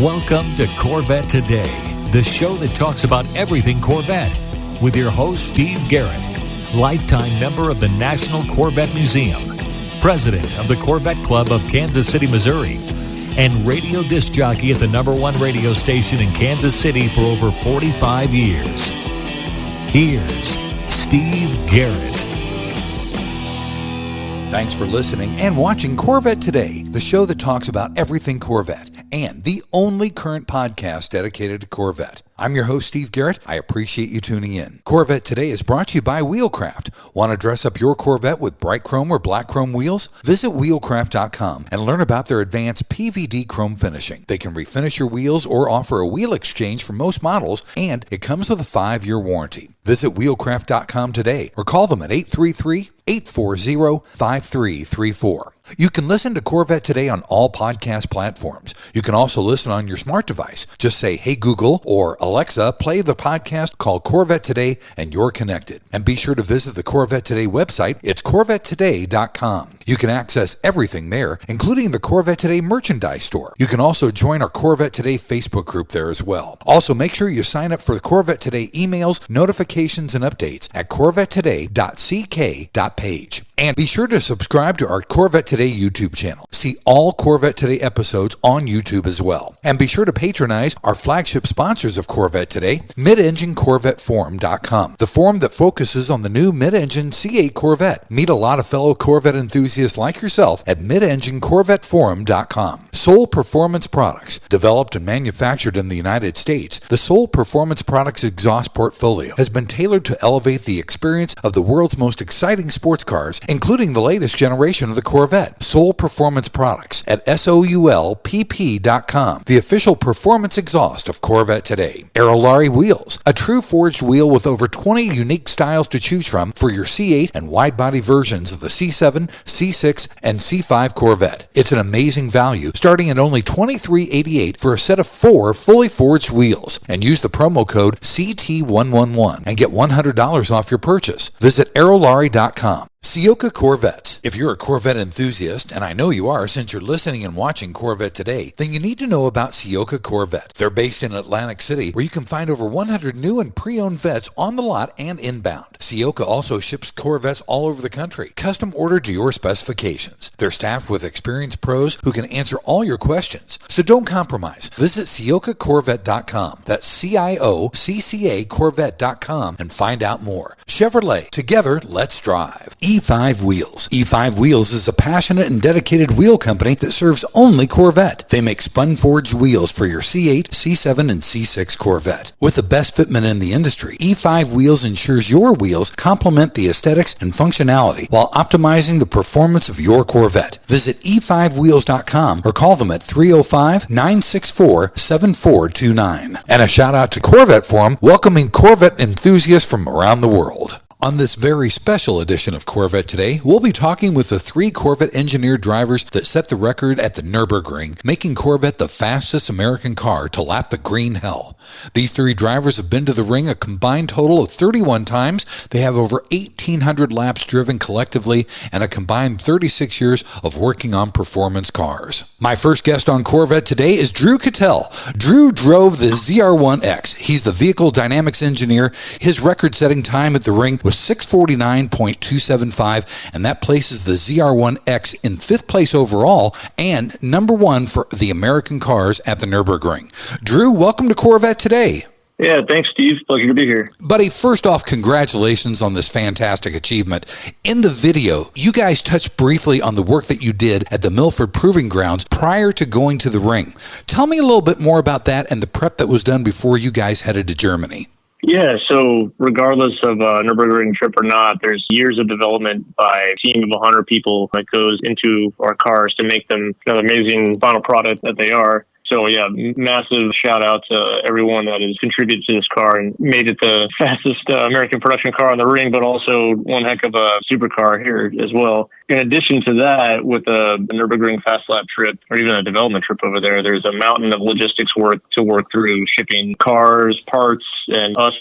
Welcome to Corvette Today, the show that talks about everything Corvette, with your host, Steve Garrett, lifetime member of the National Corvette Museum, president of the Corvette Club of Kansas City, Missouri, and radio disc jockey at the #1 radio station in Kansas City for over 45 years. Here's Steve Garrett. Thanks for listening and watching Corvette Today, the show that talks about everything Corvette, and the only current podcast dedicated to Corvette. I'm your host, Steve Garrett. I appreciate you tuning in. Corvette Today is brought to you by Wheelcraft. Want to dress up your Corvette with bright chrome or black chrome wheels? Visit wheelcraft.com and learn about their advanced PVD chrome finishing. They can refinish your wheels or offer a wheel exchange for most models, and it comes with a 5-year warranty. Visit wheelcraft.com today or call them at 833-840-5334. You can listen to Corvette Today on all podcast platforms. You can also listen on your smart device. Just say, "Hey Google," or "Alexa, play the podcast called Corvette Today," and you're connected. And be sure to visit the Corvette Today website. It's CorvetteToday.com. You can access everything there, including the Corvette Today merchandise store. You can also join our Corvette Today Facebook group there as well. Also, make sure you sign up for the Corvette Today emails, notifications, and updates at CorvetteToday.ck.page. And be sure to subscribe to our Corvette Today YouTube channel. See all Corvette Today episodes on YouTube as well. And be sure to patronize our flagship sponsors of Corvette Today, MidEngineCorvetteForum.com, the forum that focuses on the new mid-engine C8 Corvette. Meet a lot of fellow Corvette enthusiasts like yourself at MidEngineCorvetteForum.com. Soul Performance Products, developed and manufactured in the United States, the Soul Performance Products exhaust portfolio has been tailored to elevate the experience of the world's most exciting sports cars, including the latest generation of the Corvette. Soul Performance Products at SOULPP.com, the official performance exhaust of Corvette Today. Aerolarri Wheels, a true forged wheel with over 20 unique styles to choose from for your C8 and wide-body versions of the C7, C6, and C5 Corvette. It's an amazing value, starting at only $23.88 for a set of 4 fully forged wheels. And use the promo code CT111 and get $100 off your purchase. Visit Aerolarri.com. Ciocca Corvettes. If you're a Corvette enthusiast, and I know you are since you're listening and watching Corvette Today, then you need to know about Ciocca Corvette. They're based in Atlantic City, where you can find over 100 new and pre-owned vets on the lot and inbound. Ciocca also ships Corvettes all over the country, custom ordered to your specifications. They're staffed with experienced pros who can answer all your questions. So don't compromise. Visit CioccaCorvette.com. That's CIOCCA Corvette.com and find out more. Chevrolet. Together, let's drive. E5 Wheels. E5 Wheels is a passionate and dedicated wheel company that serves only Corvette. They make spun-forged wheels for your C8, C7, and C6 Corvette. With the best fitment in the industry, E5 Wheels ensures your wheels complement the aesthetics and functionality while optimizing the performance of your Corvette. Visit e5wheels.com or call them at 305-964-7429. And a shout out to Corvette Forum, welcoming Corvette enthusiasts from around the world. On this very special edition of Corvette Today, we'll be talking with the 3 Corvette engineer drivers that set the record at the Nurburgring, making Corvette the fastest American car to lap the green hell. These 3 drivers have been to the ring a combined total of 31 times. They have over 1,800 laps driven collectively and a combined 36 years of working on performance cars. My first guest on Corvette Today is Drew Cattell. Drew drove the ZR1X. He's the vehicle dynamics engineer. His record-setting time at the ring was 649.275, and that places the ZR1X in 5th place overall and #1 for the American cars at the Nurburgring. Drew, welcome to Corvette Today. Yeah, thanks, Steve. Pleasure to be here. Buddy, first off, congratulations on this fantastic achievement. In the video, you guys touched briefly on the work that you did at the Milford Proving Grounds prior to going to the ring. Tell me a little bit more about that and the prep that was done before you guys headed to Germany. Yeah, so regardless of a Nurburgring trip or not, there's years of development by a team of 100 people that goes into our cars to make them an amazing final product that they are. So yeah, massive shout out to everyone that has contributed to this car and made it the fastest American production car on the ring, but also one heck of a supercar here as well. In addition to that, with the Nurburgring Fast Lap trip, or even a development trip over there, there's a mountain of logistics work to work through, shipping cars, parts, and us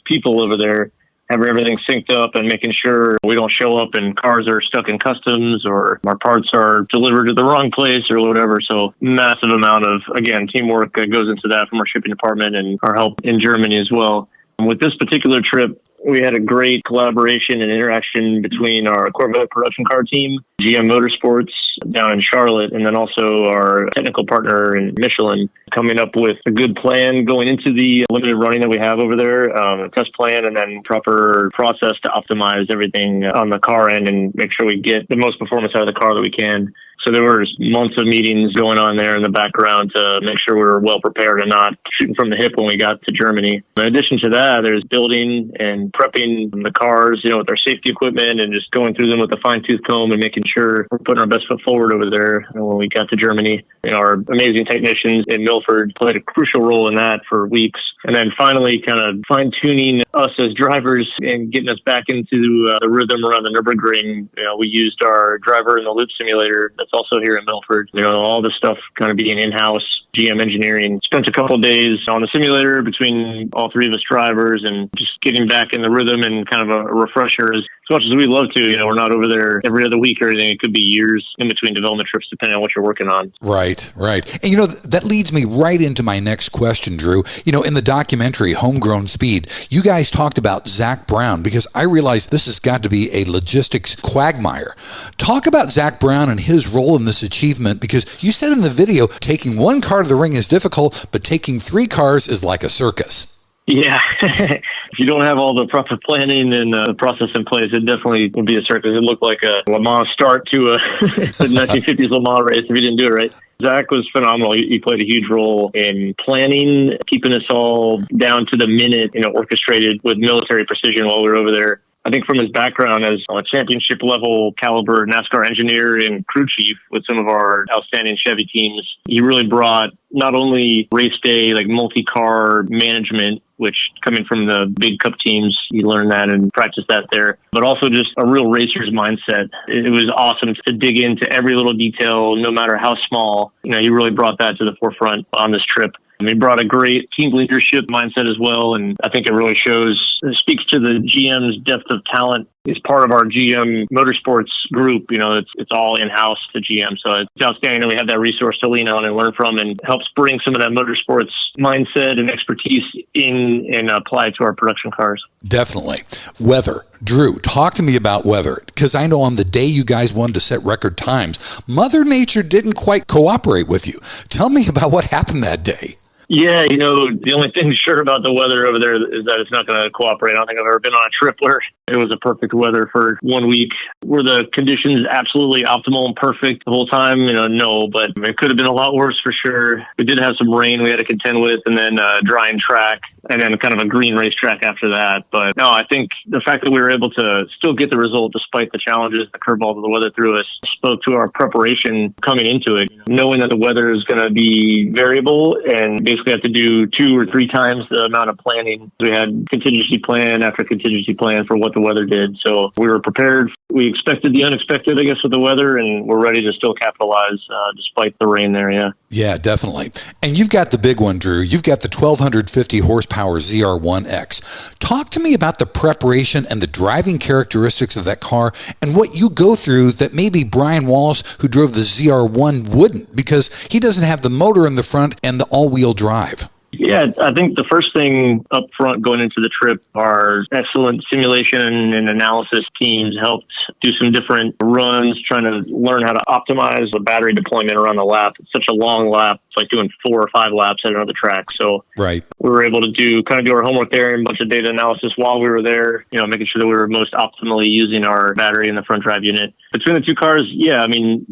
people over there. having everything synced up and making sure we don't show up and cars are stuck in customs or our parts are delivered to the wrong place or whatever. So massive amount of, again, teamwork that goes into that from our shipping department and our help in Germany as well. With this particular trip, we had a great collaboration and interaction between our Corvette production car team, GM Motorsports down in Charlotte, and then also our technical partner in Michelin, coming up with a good plan going into the limited running that we have over there, a test plan, and then proper process to optimize everything on the car end and make sure we get the most performance out of the car that we can. So there were months of meetings going on there in the background to make sure we were well prepared and not shooting from the hip when we got to Germany. In addition to that, there's building and prepping the cars, with our safety equipment and just going through them with a fine-tooth comb and making sure we're putting our best foot forward over there when we got to Germany. Our amazing technicians in Milford played a crucial role in that for weeks. And then finally kind of fine-tuning us as drivers and getting us back into the rhythm around the Nurburgring. We used our driver in the loop simulator that's also here in Milford. All this stuff kind of being in-house GM engineering. Spent a couple of days on the simulator between all three of us drivers and just getting back in the rhythm and kind of a refresher. As much as we love to, we're not over there every other week or anything. It could be years in between development trips depending on what you're working on. Right. And that leads me right into my next question, Drew. In the documentary Homegrown Speed, you guys talked about Zach Brown, because I realize this has got to be a logistics quagmire. Talk about Zach Brown and his role in this achievement, because you said in the video, taking one car to the ring is difficult, but taking three cars is like a circus. Yeah. If you don't have all the proper planning and the process in place, it definitely would be a circus. It looked like a Le Mans start to a 1950s Le Mans race if you didn't do it right. Zach was phenomenal. He played a huge role in planning, keeping us all down to the minute, orchestrated with military precision while we were over there. I think from his background as a championship level caliber NASCAR engineer and crew chief with some of our outstanding Chevy teams, he really brought not only race day, like multi-car management, which coming from the big cup teams, you learn that and practice that there, but also just a real racer's mindset. It was awesome to dig into every little detail, no matter how small. He really brought that to the forefront on this trip. He brought a great team leadership mindset as well, and I think it really speaks to the GM's depth of talent. It's part of our GM Motorsports group. It's all in-house to GM, so it's outstanding that we have that resource to lean on and learn from, and helps bring some of that motorsports mindset and expertise in and apply it to our production cars. Definitely. Weather. Drew, talk to me about weather, because I know on the day you guys wanted to set record times, Mother Nature didn't quite cooperate with you. Tell me about what happened that day. Yeah, the only thing sure about the weather over there is that it's not going to cooperate. I don't think I've ever been on a trip where it was a perfect weather for 1 week. Were the conditions absolutely optimal and perfect the whole time? No, but it could have been a lot worse for sure. We did have some rain we had to contend with, and then drying track, and then kind of a green racetrack after that. But no, I think the fact that we were able to still get the result despite the challenges, the curveballs of the weather threw us, spoke to our preparation coming into it. Knowing that the weather is going to be variable and basically have to do 2 or 3 times the amount of planning. We had contingency plan after contingency plan for what the weather did. So we were prepared. We expected the unexpected, I guess, with the weather, and we're ready to still capitalize despite the rain there, yeah. Yeah, definitely. And you've got the big one, Drew. You've got the 1,250 horsepower ZR1X. Talk to me about the preparation and the driving characteristics of that car and what you go through that maybe Bryan Wallace, who drove the ZR1, wouldn't, because he doesn't have the motor in the front and the all-wheel drive. Yeah, I think the first thing up front going into the trip, our excellent simulation and analysis teams helped do some different runs, trying to learn how to optimize the battery deployment around the lap. It's such a long lap. It's like doing 4 or 5 laps at another track. So we were able to do our homework there and a bunch of data analysis while we were there, making sure that we were most optimally using our battery in the front drive unit. Between the two cars,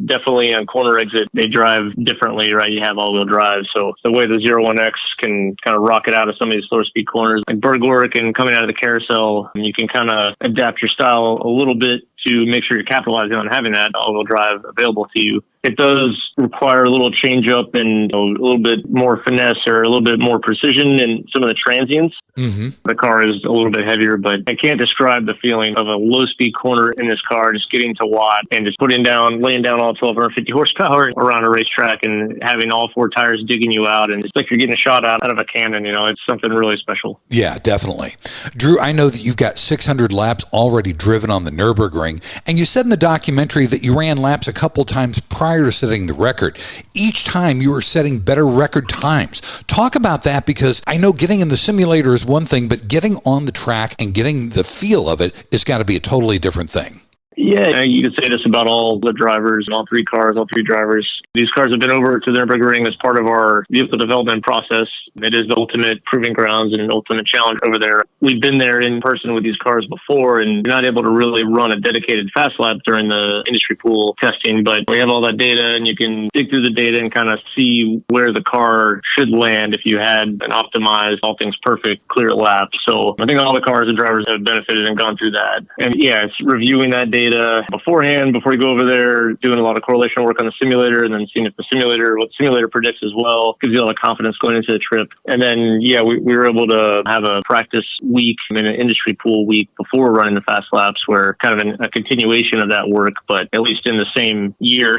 definitely on corner exit, they drive differently, right? You have all-wheel drive. So the way the 01X can kind of rocket out of some of these slower speed corners, like bird work and coming out of the carousel, you can kind of adapt your style a little bit to make sure you're capitalizing on having that all-wheel drive available to you. It does require a little change up and a little bit more finesse or a little bit more precision in some of the transients. The car is a little bit heavier, but I can't describe the feeling of a low-speed corner in this car, just getting to Watt and just laying down all 1,250 horsepower around a racetrack and having all four tires digging you out. And it's like you're getting a shot out of a cannon. It's something really special. Yeah, definitely. Drew, I know that you've got 600 laps already driven on the Nurburgring, and you said in the documentary that you ran laps a couple times prior to setting the record. Each time you were setting better record times. Talk about that, because I know getting in the simulator is one thing, but getting on the track and getting the feel of it has got to be a totally different thing. Yeah, you could say this about all the drivers, all three drivers. These cars have been over to the Nurburgring as part of our vehicle development process. It is the ultimate proving grounds and an ultimate challenge over there. We've been there in person with these cars before, and you're not able to really run a dedicated fast lap during the industry pool testing, but we have all that data, and you can dig through the data and kind of see where the car should land if you had an optimized, all things perfect, clear lap. So I think all the cars and drivers have benefited and gone through that. And yeah, it's reviewing that data beforehand, before you go over there, doing a lot of correlation work on the simulator, and then seeing if what the simulator predicts as well, gives you a lot of confidence going into the trip. And then, yeah, we were able to have a practice week and an industry pool week before running the fast laps, where kind of a continuation of that work, but at least in the same year,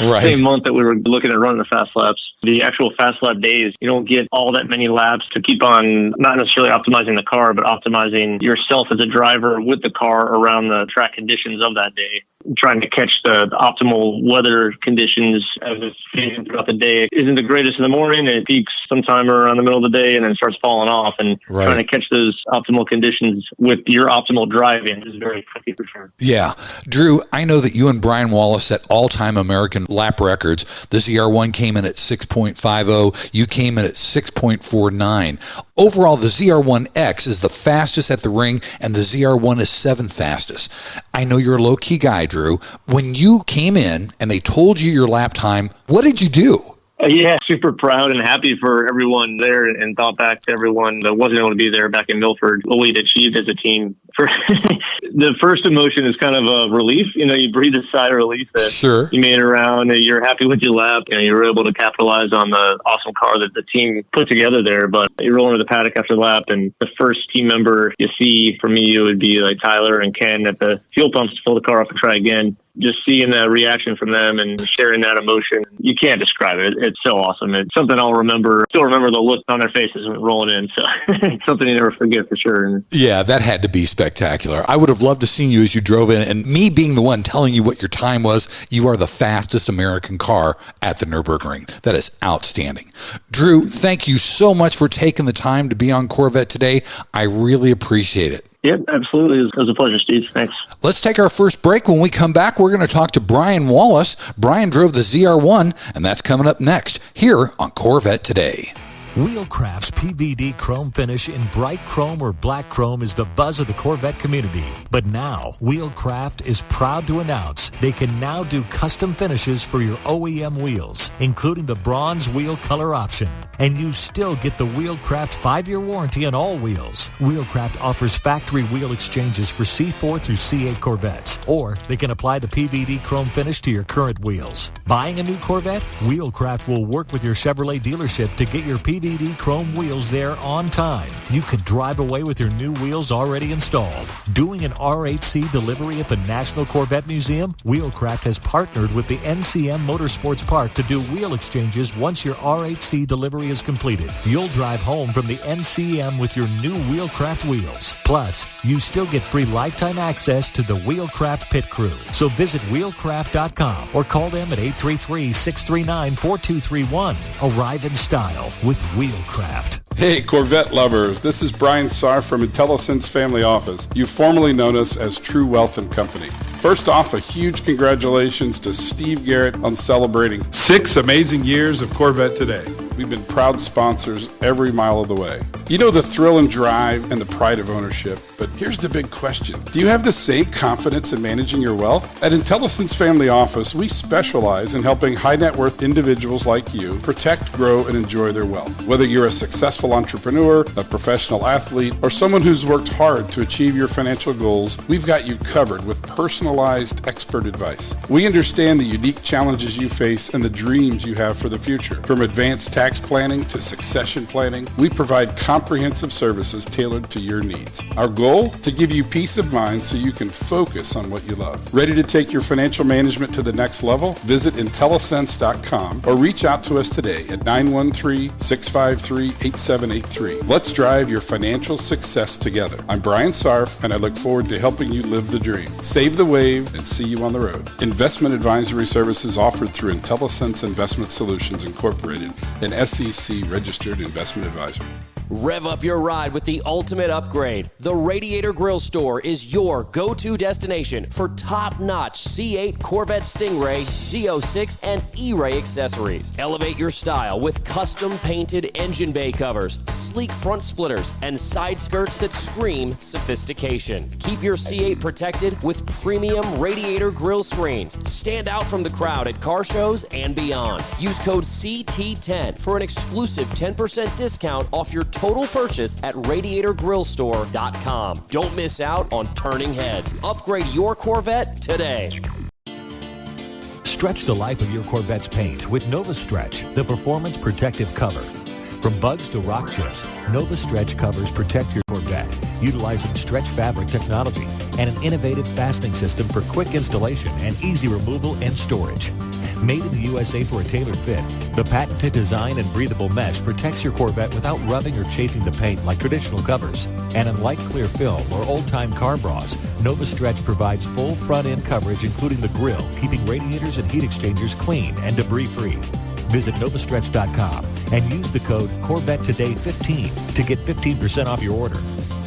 same month that we were looking at running the fast laps. The actual fast lap days, you don't get all that many laps to keep on not necessarily optimizing the car, but optimizing yourself as a driver with the car around the track conditions of that day. Trying to catch the optimal weather conditions as it's changing throughout the day. It isn't the greatest in the morning. It peaks sometime around the middle of the day and then starts falling off. And trying to catch those optimal conditions with your optimal driving is very tricky for sure. Yeah. Drew, I know that you and Bryan Wallace set all-time American lap records. The ZR1 came in at 6.50. You came in at 6.49. Overall, the ZR1X is the fastest at the ring, and the ZR1 is 7th fastest. I know you're a low-key guy, Drew. When you came in and they told you your lap time, what did you do? Yeah, super proud and happy for everyone there, and thought back to everyone that wasn't able to be there back in Milford, what we'd achieved as a team. The first emotion is kind of a relief. You breathe a sigh of relief that you made it around, you're happy with your lap, you were able to capitalize on the awesome car that the team put together there. But you roll into the paddock after the lap, and the first team member you see, for me, it would be like Tyler and Ken at the fuel pumps to fill the car up and try again. Just seeing the reaction from them and sharing that emotion, you can't describe it. It's so awesome. It's something I'll remember. Still remember the look on their faces when rolling in. So it's something you never forget for sure. Yeah, that had to be spectacular. I would have loved to see you as you drove in, and me being the one telling you what your time was. You are the fastest American car at the Nürburgring. That is outstanding. Drew, thank you so much for taking the time to be on Corvette Today. I really appreciate it. Yep, absolutely. It was a pleasure, Steve. Thanks. Let's take our first break. When we come back, we're going to talk to Bryan Wallace. Bryan drove the ZR1, and that's coming up next here on Corvette Today. Wheelcraft's PVD chrome finish in bright chrome or black chrome is the buzz of the Corvette community. But now, Wheelcraft is proud to announce they can now do custom finishes for your OEM wheels, including the bronze wheel color option. And you still get the Wheelcraft 5-year warranty on all wheels. Wheelcraft offers factory wheel exchanges for C4 through C8 Corvettes, or they can apply the PVD chrome finish to your current wheels. Buying a new Corvette? Wheelcraft will work with your Chevrolet dealership to get your PVD chrome wheels there on time. You can drive away with your new wheels already installed. Doing an R8C delivery at the National Corvette Museum? Wheelcraft has partnered with the NCM Motorsports Park to do wheel exchanges once your R8C delivery is completed. You'll drive home from the NCM with your new Wheelcraft wheels. Plus, you still get free lifetime access to the Wheelcraft pit crew. So visit wheelcraft.com or call them at 833-639-4231. Arrive in style with Wheelcraft. Hey, Corvette lovers, this is Bryan Sarr from IntelliSense Family Office. You've formerly known us as True Wealth and Company. First off, a huge congratulations to Steve Garrett on celebrating 6 amazing years of Corvette Today. We've been proud sponsors every mile of the way. You know the thrill and drive and the pride of ownership, but here's the big question. Do you have the same confidence in managing your wealth? At IntelliSense Family Office, we specialize in helping high net worth individuals like you protect, grow, and enjoy their wealth. Whether you're a successful entrepreneur, a professional athlete, or someone who's worked hard to achieve your financial goals, we've got you covered with personalized expert advice. We understand the unique challenges you face and the dreams you have for the future. From advanced tax tax planning to succession planning, we provide comprehensive services tailored to your needs. Our goal? To give you peace of mind so you can focus on what you love. Ready to take your financial management to the next level? Visit Intellisense.com or reach out to us today at 913-653-8783. Let's drive your financial success together. I'm Bryan Sarf, and I look forward to helping you live the dream. Save the wave and see you on the road. Investment advisory services offered through Intellisense Investment Solutions Incorporated, an SEC-registered investment advisor. Rev up your ride with the ultimate upgrade. The Radiator Grill Store is your go-to destination for top-notch C8 Corvette Stingray, Z06, and E-Ray accessories. Elevate your style with custom-painted engine bay covers, sleek front splitters, and side skirts that scream sophistication. Keep your C8 protected with premium Radiator Grill screens. Stand out from the crowd at car shows and beyond. Use code CT10 for an exclusive 10% discount off your total purchase at RadiatorGrillStore.com. Don't miss out on turning heads. Upgrade your Corvette today. Stretch the life of your Corvette's paint with NovaStretch, the performance protective cover. From bugs to rock chips, NovaStretch covers protect your Corvette, utilizing stretch fabric technology and an innovative fastening system for quick installation and easy removal and storage. Made in the USA for a tailored fit, the patented design and breathable mesh protects your Corvette without rubbing or chafing the paint like traditional covers. And unlike clear film or old-time car bras, NovaStretch provides full front-end coverage including the grille, keeping radiators and heat exchangers clean and debris-free. Visit Novastretch.com and use the code CORVETTE TODAY15 to get 15% off your order.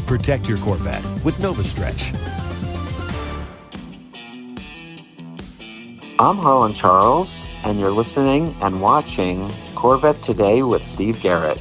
Protect your Corvette with NovaStretch. I'm Harlan Charles, and you're listening and watching Corvette Today with Steve Garrett.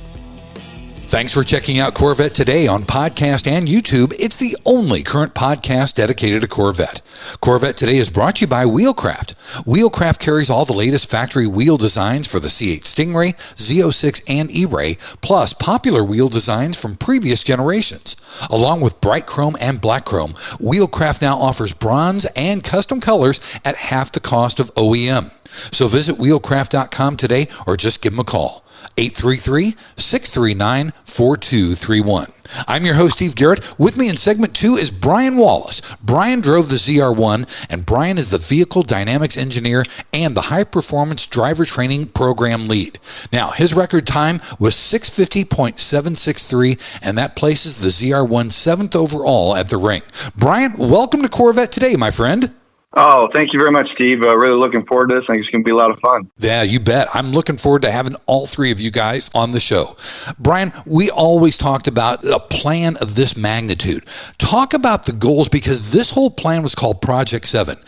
Thanks for checking out Corvette Today on podcast and YouTube. It's the only current podcast dedicated to Corvette. Corvette Today is brought to you by Wheelcraft. Wheelcraft carries all the latest factory wheel designs for the C8 Stingray, Z06, and E-Ray, plus popular wheel designs from previous generations. Along with bright chrome and black chrome, Wheelcraft now offers bronze and custom colors at half the cost of OEM. So visit wheelcraft.com today or just give them a call. 833-639-4231. I'm your host, Steve Garrett. With me in segment 2 is Bryan Wallace. Bryan drove the ZR1, and Bryan is the vehicle dynamics engineer and the high-performance driver training program lead. Now, his record time was 650.763, and that places the ZR1 7th overall at the ring. Bryan, welcome to Corvette Today, my friend. Oh, thank you very much, Steve. Really looking forward to this. I think it's going to be a lot of fun. Yeah, you bet. I'm looking forward to having all three of you guys on the show. Bryan, we always talked about a plan of this magnitude. Talk about the goals, because this whole plan was called Project 7.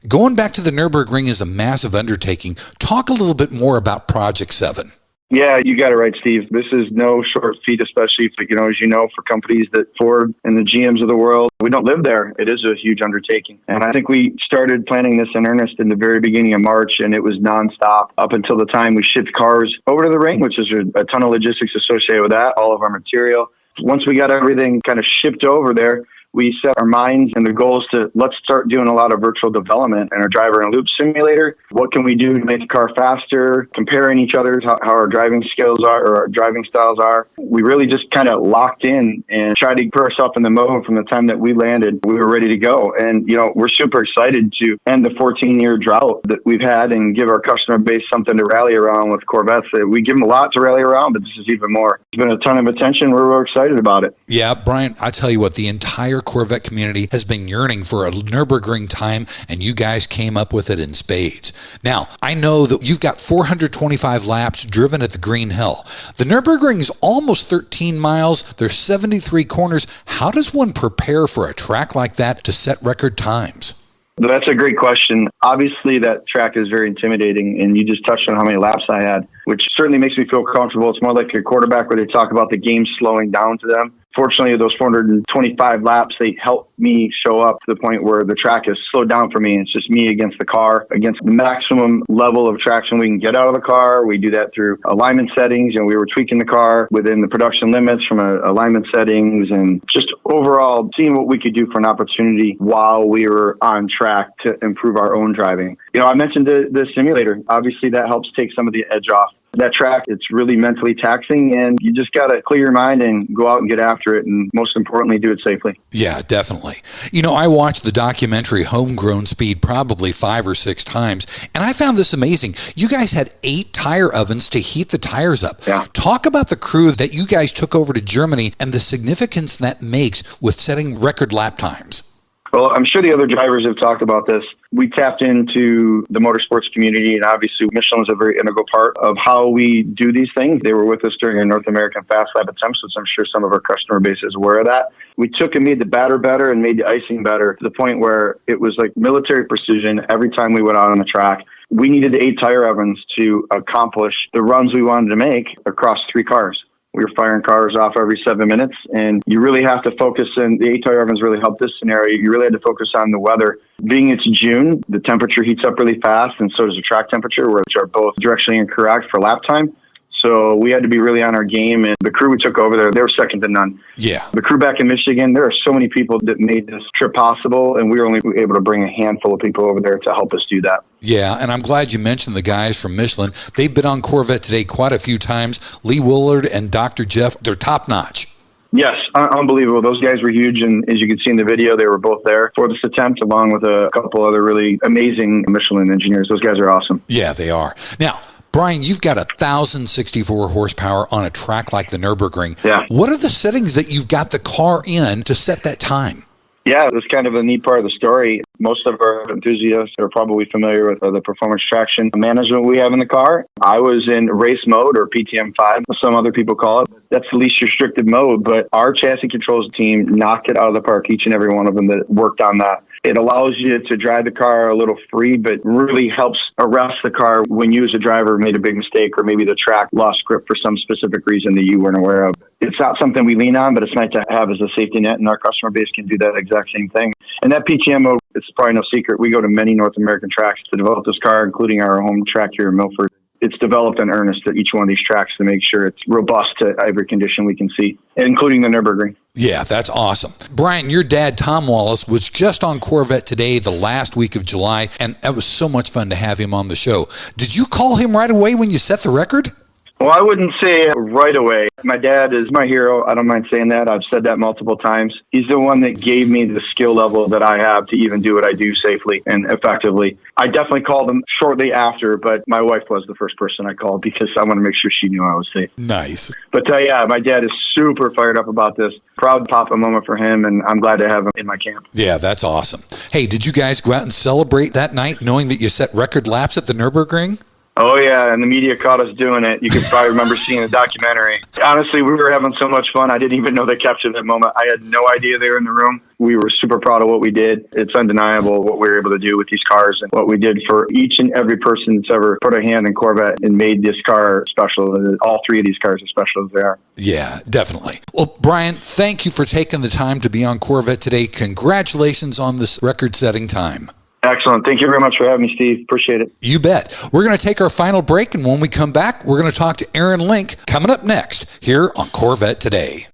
Going back to the Nurburgring is a massive undertaking. Talk a little bit more about Project 7. Yeah, you got it right, Steve. This is no short feat, especially for, as you know, for companies that Ford and the GMs of the world. We don't live there. It is a huge undertaking. And I think we started planning this in earnest in the very beginning of March, and it was nonstop up until the time we shipped cars over to the ring, which is a ton of logistics associated with that, all of our material. Once we got everything kind of shipped over there, we set our minds and the goals to let's start doing a lot of virtual development in our driver and loop simulator. What can we do to make the car faster, comparing each other, how our driving skills are or our driving styles are. We really just kind of locked in and tried to put ourselves in the mode from the time that we landed. We were ready to go. And, we're super excited to end the 14-year drought that we've had and give our customer base something to rally around with Corvettes. We give them a lot to rally around, but this is even more. It's been a ton of attention. We're real excited about it. Yeah, Bryan, I tell you what, the entire Corvette community has been yearning for a Nurburgring time, and you guys came up with it in spades. Now, I know that you've got 425 laps driven at the Green Hill. The Nurburgring is almost 13 miles. There's 73 corners. How does one prepare for a track like that to set record times? That's a great question. Obviously, that track is very intimidating, and you just touched on how many laps I had, which certainly makes me feel comfortable. It's more like your quarterback where they talk about the game slowing down to them. Fortunately, those 425 laps, they helped me show up to the point where the track is slowed down for me. It's just me against the car, against the maximum level of traction we can get out of the car. We do that through alignment settings. We were tweaking the car within the production limits from alignment settings and just overall seeing what we could do for an opportunity while we were on track to improve our own driving. I mentioned the simulator. Obviously, that helps take some of the edge off. That track, it's really mentally taxing, and you just got to clear your mind and go out and get after it, and most importantly, do it safely. Yeah, definitely. You know, I watched the documentary Homegrown Speed probably 5 or 6 times, and I found this amazing. You guys had 8 tire ovens to heat the tires up. Yeah. Talk about the crew that you guys took over to Germany and the significance that makes with setting record lap times. Well, I'm sure the other drivers have talked about this. We tapped into the motorsports community, and obviously Michelin is a very integral part of how we do these things. They were with us during our North American Fast Lap attempts, which I'm sure some of our customer base is aware of that. We took and made the batter better and made the icing better to the point where it was like military precision every time we went out on the track. We needed the 8 tire ovens to accomplish the runs we wanted to make across 3 cars. We were firing cars off every 7 minutes, and you really have to focus, and the 8 tire ovens really helped this scenario. You really had to focus on the weather. Being it's June, the temperature heats up really fast, and so does the track temperature, which are both directionally incorrect for lap time. So we had to be really on our game, and the crew we took over there, they were second to none. Yeah. The crew back in Michigan, there are so many people that made this trip possible, and we were only able to bring a handful of people over there to help us do that. Yeah, and I'm glad you mentioned the guys from Michelin. They've been on Corvette Today quite a few times. Lee Willard and Dr. Jeff, they're top-notch. Yes, unbelievable. Those guys were huge, and as you can see in the video, they were both there for this attempt, along with a couple other really amazing Michelin engineers. Those guys are awesome. Yeah, they are. Now, Bryan, you've got 1,064 horsepower on a track like the Nurburgring. Yeah. What are the settings that you've got the car in to set that time? Yeah, that's kind of a neat part of the story. Most of our enthusiasts are probably familiar with the performance traction management we have in the car. I was in race mode, or PTM5, some other people call it. That's the least restricted mode, but our chassis controls team knocked it out of the park, each and every one of them that worked on that. It allows you to drive the car a little free, but really helps arrest the car when you as a driver made a big mistake, or maybe the track lost grip for some specific reason that you weren't aware of. It's not something we lean on, but it's nice to have as a safety net, and our customer base can do that exact same thing. And that PTM mode, it's probably no secret. We go to many North American tracks to develop this car, including our home track here in Milford. It's developed in earnest at each one of these tracks to make sure it's robust to every condition we can see, including the Nurburgring. Yeah, that's awesome. Bryan, your dad, Tom Wallace, was just on Corvette Today the last week of July, and it was so much fun to have him on the show. Did you call him right away when you set the record? Well, I wouldn't say right away. My dad is my hero. I don't mind saying that. I've said that multiple times. He's the one that gave me the skill level that I have to even do what I do safely and effectively. I definitely called him shortly after, but my wife was the first person I called because I want to make sure she knew I was safe. Nice. But yeah, my dad is super fired up about this. Proud Papa moment for him, and I'm glad to have him in my camp. Yeah, that's awesome. Hey, did you guys go out and celebrate that night knowing that you set record laps at the Nurburgring? Oh, yeah, and the media caught us doing it. You can probably remember seeing the documentary. Honestly, we were having so much fun. I didn't even know they captured that moment. I had no idea they were in the room. We were super proud of what we did. It's undeniable what we were able to do with these cars and what we did for each and every person that's ever put a hand in Corvette and made this car special. All 3 of these cars are special as they are. Yeah, definitely. Well, Bryan, thank you for taking the time to be on Corvette Today. Congratulations on this record-setting time. Excellent. Thank you very much for having me, Steve. Appreciate it. You bet. We're going to take our final break, and when we come back, we're going to talk to Aaron Link coming up next here on Corvette Today.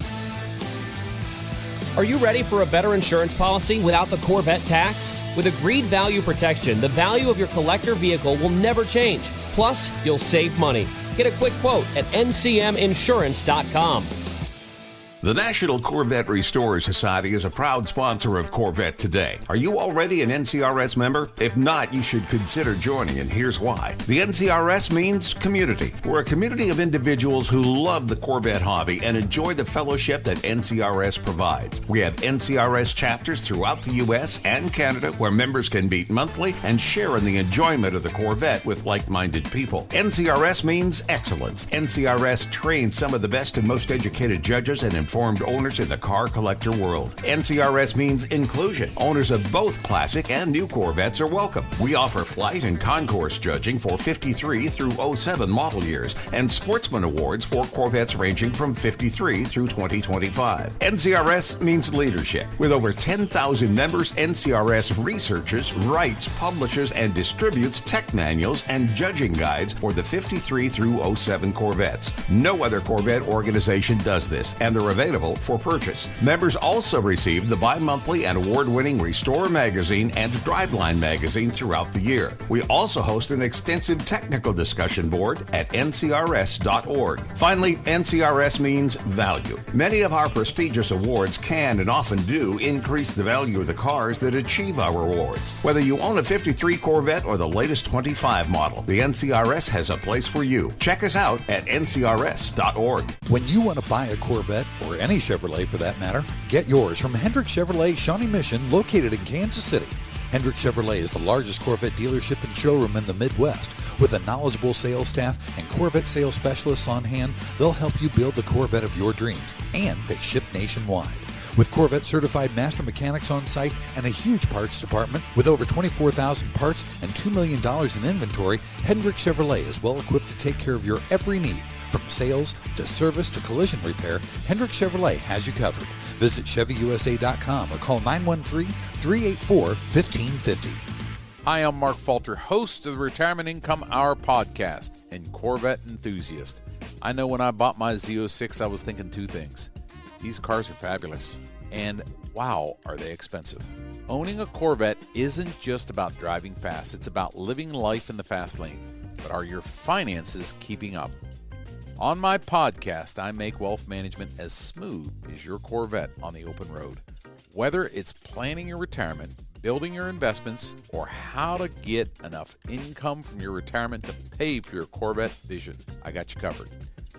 Are you ready for a better insurance policy without the Corvette tax? With Agreed Value Protection, the value of your collector vehicle will never change. Plus, you'll save money. Get a quick quote at ncminsurance.com. The National Corvette Restorer Society is a proud sponsor of Corvette Today. Are you already an NCRS member? If not, you should consider joining, and here's why. The NCRS means community. We're a community of individuals who love the Corvette hobby and enjoy the fellowship that NCRS provides. We have NCRS chapters throughout the U.S. and Canada where members can meet monthly and share in the enjoyment of the Corvette with like-minded people. NCRS means excellence. NCRS trains some of the best and most educated judges and informed owners in the car collector world. NCRS means inclusion. Owners of both classic and new Corvettes are welcome. We offer flight and concourse judging for 53 through 07 model years and sportsman awards for Corvettes ranging from 53 through 2025. NCRS means leadership. With over 10,000 members, NCRS researches, writes, publishes, and distributes tech manuals and judging guides for the 53 through 07 Corvettes. No other Corvette organization does this, and they're available available for purchase. Members also receive the bi-monthly and award-winning Restore magazine and Driveline magazine throughout the year. We also host an extensive technical discussion board at ncrs.org. Finally, NCRS means value. Many of our prestigious awards can and often do increase the value of the cars that achieve our awards. Whether you own a 53 Corvette or the latest 25 model, the NCRS has a place for you. Check us out at ncrs.org. When you want to buy a Corvette, or any Chevrolet for that matter, get yours from Hendrick Chevrolet Shawnee Mission, located in Kansas City. Hendrick Chevrolet is the largest Corvette dealership and showroom in the Midwest. With a knowledgeable sales staff and Corvette sales specialists on hand, they'll help you build the Corvette of your dreams, and they ship nationwide. With Corvette certified master mechanics on site and a huge parts department with over 24,000 parts and $2 million in inventory, Hendrick Chevrolet is well equipped to take care of your every need. From sales to service to collision repair, Hendrick Chevrolet has you covered. Visit ChevyUSA.com or call 913-384-1550. Hi, I'm Mark Falter, host of the Retirement Income Hour podcast and Corvette enthusiast. I know when I bought my Z06, I was thinking two things. These cars are fabulous, and wow, are they expensive. Owning a Corvette isn't just about driving fast, it's about living life in the fast lane. But are your finances keeping up? On my podcast, I make wealth management as smooth as your Corvette on the open road. Whether it's planning your retirement, building your investments, or how to get enough income from your retirement to pay for your Corvette vision, I got you covered.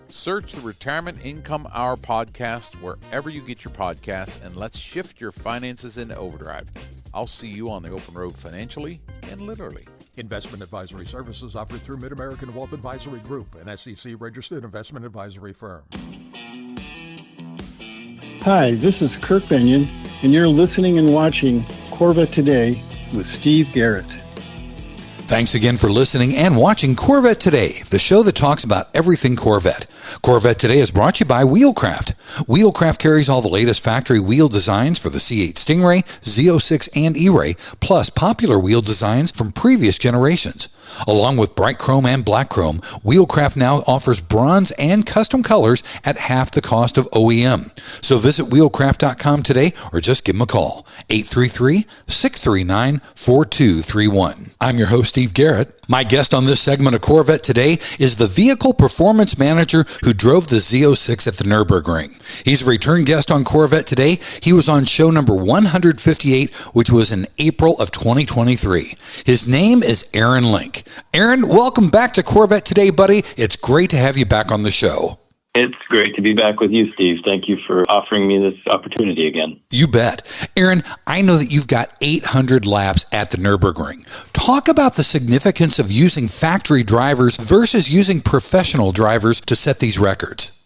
Search the Retirement Income Hour podcast wherever you get your podcasts, and let's shift your finances into overdrive. I'll see you on the open road financially and literally. Investment advisory services offered through Mid-American Wealth Advisory Group, an SEC-registered investment advisory firm. Hi, this is Kirk Benyon, and you're listening and watching Corvette Today with Steve Garrett. Thanks again for listening and watching Corvette Today, the show that talks about everything Corvette. Corvette Today is brought to you by Wheelcraft. Wheelcraft carries all the latest factory wheel designs for the C8 Stingray, Z06, and E-Ray, plus popular wheel designs from previous generations. Along with bright chrome and black chrome, Wheelcraft now offers bronze and custom colors at half the cost of OEM. So visit wheelcraft.com today or just give them a call, 833-639-4231. I'm your host, Steve Garrett. My guest on this segment of Corvette Today is the vehicle performance manager who drove the Z06 at the Nurburgring. He's a return guest on Corvette Today. He was on show number 158, which was in April of 2023. His name is Aaron Link. Aaron, welcome back to Corvette Today, buddy. It's great to have you back on the show. It's great to be back with you, Steve. Thank you for offering me this opportunity again. You bet. Aaron, I know that you've got 800 laps at the Nurburgring. Talk about the significance of using factory drivers versus using professional drivers to set these records.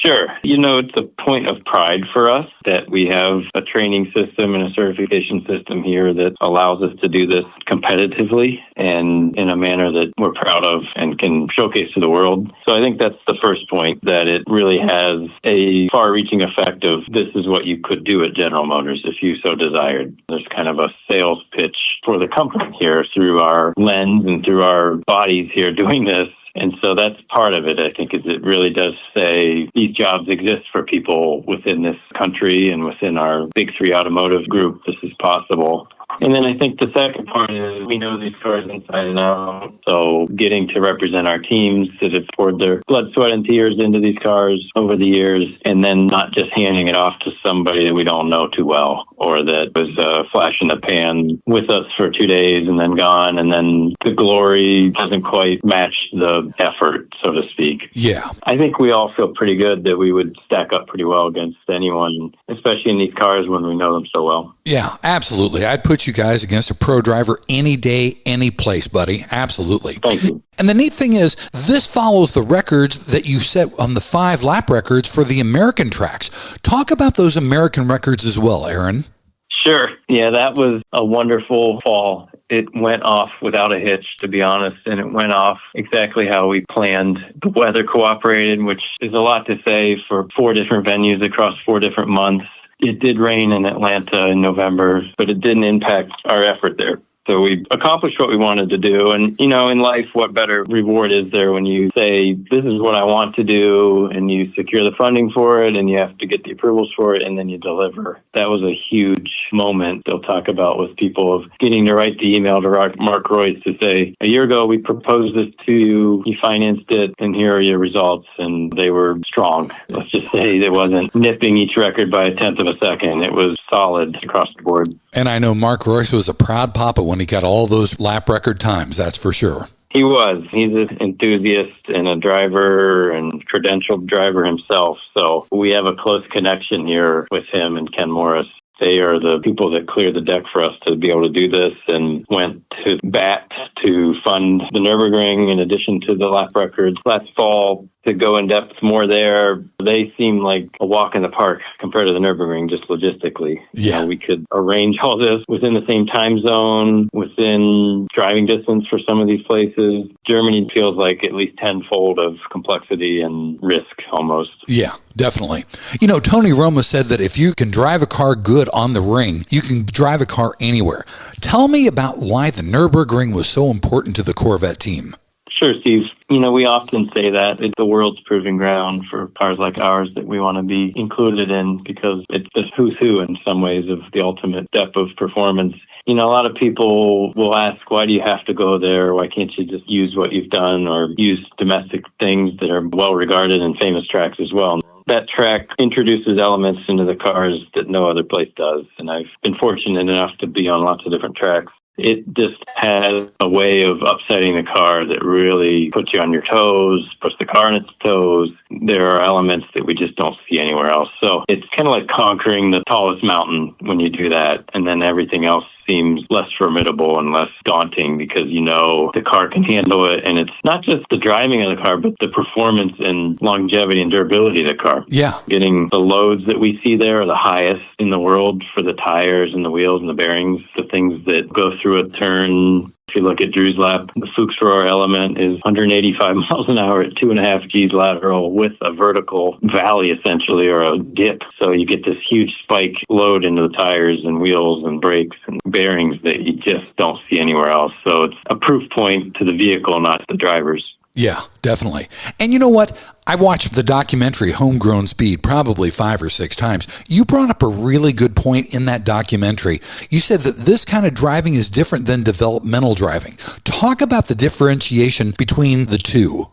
Sure. It's a point of pride for us that we have a training system and a certification system here that allows us to do this competitively and in a manner that we're proud of and can showcase to the world. So I think that's the first point, that it really has a far-reaching effect of this is what you could do at General Motors if you so desired. There's kind of a sales pitch for the company here through our lens and through our bodies here doing this. And so that's part of it, I think, is it really does say these jobs exist for people within this country and within our big three automotive group. This is possible. And then I think the second part is we know these cars inside and out. So getting to represent our teams that have poured their blood, sweat, and tears into these cars over the years, and then not just handing it off to somebody that we don't know too well, or that was a flash in the pan with us for 2 days and then gone, and then the glory doesn't quite match the effort, so to speak. Yeah. I think we all feel pretty good that we would stack up pretty well against anyone, especially in these cars when we know them so well. Yeah, absolutely. I'd put you guys against a pro driver any day, any place, buddy. Absolutely. Thank you. And the neat thing is, this follows the records that you set on the 5 lap records for the American tracks. Talk about those American records as well, Aaron. Sure. Yeah, that was a wonderful fall. It went off without a hitch, to be honest, and it went off exactly how we planned. The weather cooperated, which is a lot to say for 4 different venues across 4 different months. It did rain in Atlanta in November, but it didn't impact our effort there. So we accomplished what we wanted to do. And, you know, in life, what better reward is there when you say, this is what I want to do, and you secure the funding for it, and you have to get the approvals for it, and then you deliver. That was a huge moment they'll talk about with people of getting to write the email to Mark Royce to say, a year ago, we proposed this to you, you financed it, and here are your results. And they were strong. Let's just say it wasn't nipping each record by a tenth of a second. It was solid across the board. And I know Mark Royce was a proud papa when he got all those lap record times, that's for sure. He was. He's an enthusiast and a driver and credentialed driver himself. So we have a close connection here with him and Ken Morris. They are the people that cleared the deck for us to be able to do this and went to bat to fund the Nurburgring in addition to the lap records last fall. To go in depth more there, they seem like a walk in the park compared to the Nurburgring, just logistically. Yeah. You know, we could arrange all this within the same time zone, within driving distance for some of these places. Germany feels like at least tenfold of complexity and risk almost. Yeah, definitely. You know, Tony Roma said that if you can drive a car good on the ring, you can drive a car anywhere. Tell me about why the Nürburgring was so important to the Corvette team. Sure, Steve. You know, we often say that it's the world's proving ground for cars like ours that we want to be included in because it's the who's who in some ways of the ultimate depth of performance. You know, a lot of people will ask, why do you have to go there? Why can't you just use what you've done or use domestic things that are well regarded and famous tracks as well? That track introduces elements into the cars that no other place does. And I've been fortunate enough to be on lots of different tracks. It just has a way of upsetting the car that really puts you on your toes, puts the car on its toes. There are elements that we just don't see anywhere else. So it's kind of like conquering the tallest mountain when you do that, and then everything else seems less formidable and less daunting because you know the car can handle it. And it's not just the driving of the car, but the performance and longevity and durability of the car. Yeah. Getting the loads that we see there are the highest in the world for the tires and the wheels and the bearings, the things that go through a turn. If you look at Drew's lap, the Fuchs Roar element is 185 miles an hour at 2.5 G's lateral with a vertical valley, essentially, or a dip. So you get this huge spike load into the tires and wheels and brakes and bearings that you just don't see anywhere else. So it's a proof point to the vehicle, not the drivers. Yeah, definitely. And you know what? I watched the documentary Homegrown Speed probably 5 or 6 times. You brought up a really good point in that documentary. You said that this kind of driving is different than developmental driving. Talk about the differentiation between the two.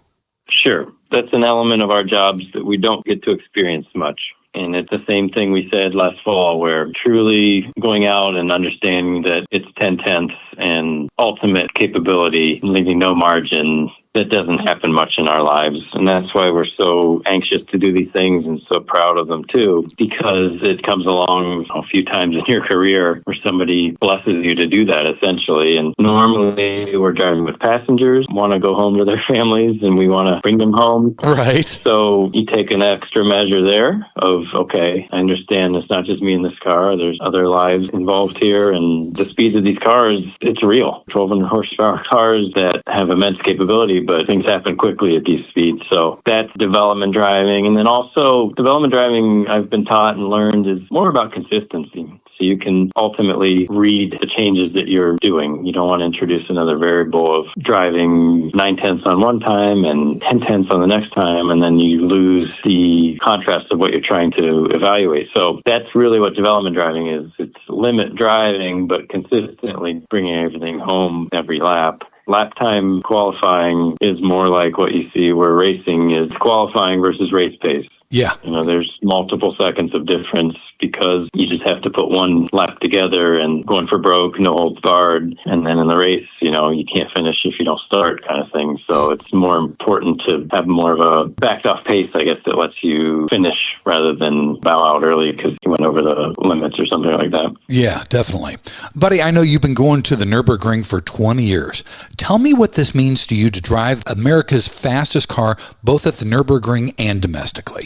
Sure. That's an element of our jobs that we don't get to experience much. And it's the same thing we said last fall, where truly going out and understanding that it's 10/10ths and ultimate capability, leaving no margin, that doesn't happen much in our lives. And that's why we're so anxious to do these things and so proud of them too, because it comes along a few times in your career where somebody blesses you to do that essentially. And normally we're driving with passengers, want to go home to their families, and we want to bring them home. Right. So you take an extra measure there of, okay, I understand it's not just me in this car. There's other lives involved here. And the speeds of these cars, it's real. 1,200 horsepower cars that have immense capability, but things happen quickly at these speeds. So that's development driving. And then also development driving, I've been taught and learned, is more about consistency. So you can ultimately read the changes that you're doing. You don't want to introduce another variable of driving 9/10ths on one time and 10/10ths on the next time, and then you lose the contrast of what you're trying to evaluate. So that's really what development driving is. It's limit driving, but consistently bringing everything home every lap. Lap time qualifying is more like what you see where racing is qualifying versus race pace. Yeah. You know, there's multiple seconds of difference because you just have to put one lap together and going for broke, no holds barred. And then in the race, you know, you can't finish if you don't start kind of thing. So it's more important to have more of a backed off pace, I guess, that lets you finish rather than bow out early because you went over the limits or something like that. Yeah, definitely. Buddy, I know you've been going to the Nürburgring for 20 years. Tell me what this means to you to drive America's fastest car, both at the Nürburgring and domestically.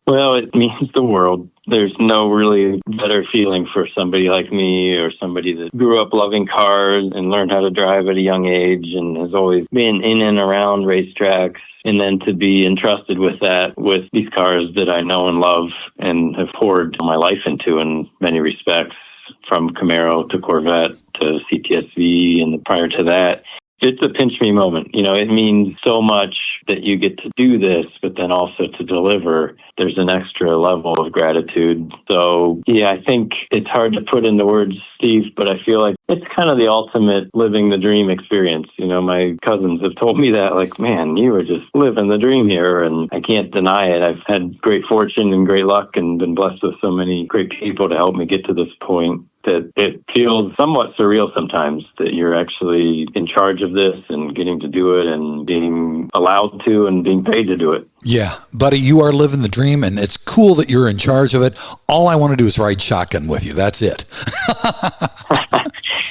Well, it means the world. There's no really better feeling for somebody like me or somebody that grew up loving cars and learned how to drive at a young age and has always been in and around racetracks. And then to be entrusted with that, with these cars that I know and love and have poured my life into in many respects. from Camaro to Corvette to CTSV and prior to that. It's a pinch me moment. It means so much that you get to do this, but then also to deliver. There's an extra level of gratitude. So, yeah, I think it's hard to put into words, Steve, but I feel like it's kind of the ultimate living the dream experience. My cousins have told me that, like, man, you were just living the dream here, and I can't deny it. I've had great fortune and great luck and been blessed with so many great people to help me get to this point that it feels somewhat surreal sometimes that you're actually in charge of this and getting to do it and being allowed to and being paid to do it. Yeah, buddy, you are living the dream, and it's cool that you're in charge of it. All I want to do is ride shotgun with you. That's it.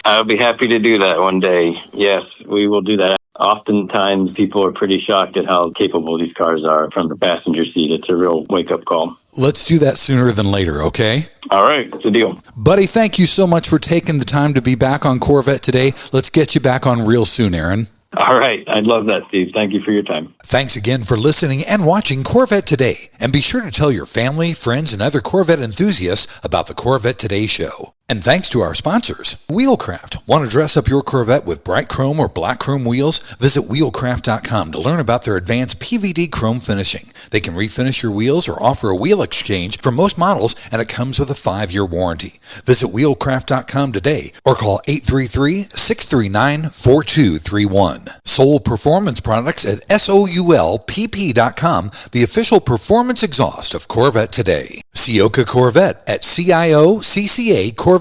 I'll be happy to do that one day. Yes, we will do that. Oftentimes, people are pretty shocked at how capable these cars are from the passenger seat. It's a real wake-up call. Let's do that sooner than later, okay? All right, it's a deal. Buddy, thank you so much for taking the time to be back on Corvette Today. Let's get you back on real soon, Aaron. All right. I'd love that, Steve. Thank you for your time. Thanks again for listening and watching Corvette Today. And be sure to tell your family, friends, and other Corvette enthusiasts about the Corvette Today show. And thanks to our sponsors, Wheelcraft. Want to dress up your Corvette with bright chrome or black chrome wheels? Visit wheelcraft.com to learn about their advanced PVD chrome finishing. They can refinish your wheels or offer a wheel exchange for most models, and it comes with a 5-year warranty. Visit wheelcraft.com today or call 833-639-4231. Soul Performance Products at SOULPP.com, the official performance exhaust of Corvette Today. Sioka Corvette at CIOCCACorvette.com.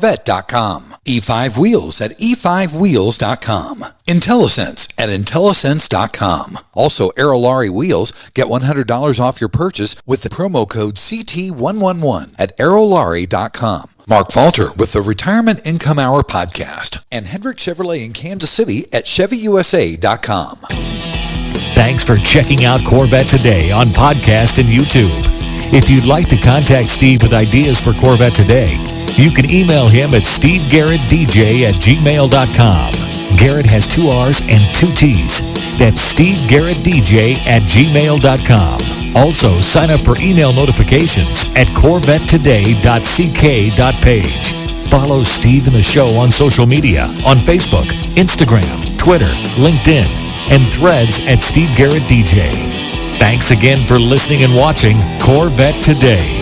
E5 Wheels at E5Wheels.com. IntelliSense at IntelliSense.com. Also, Aerolarri Wheels. Get $100 off your purchase with the promo code CT111 at Aerolarri.com. Mark Falter with the Retirement Income Hour podcast. And Hendrick Chevrolet in Kansas City at ChevyUSA.com. Thanks for checking out Corvette Today on podcast and YouTube. If you'd like to contact Steve with ideas for Corvette Today, you can email him at stevegarrettdj@gmail.com. Garrett has 2 R's and 2 T's. That's stevegarrettdj@gmail.com. Also, sign up for email notifications at corvettetoday.ck.page. Follow Steve and the show on social media on Facebook, Instagram, Twitter, LinkedIn, and Threads at Steve Garrett DJ. Thanks again for listening and watching Corvette Today.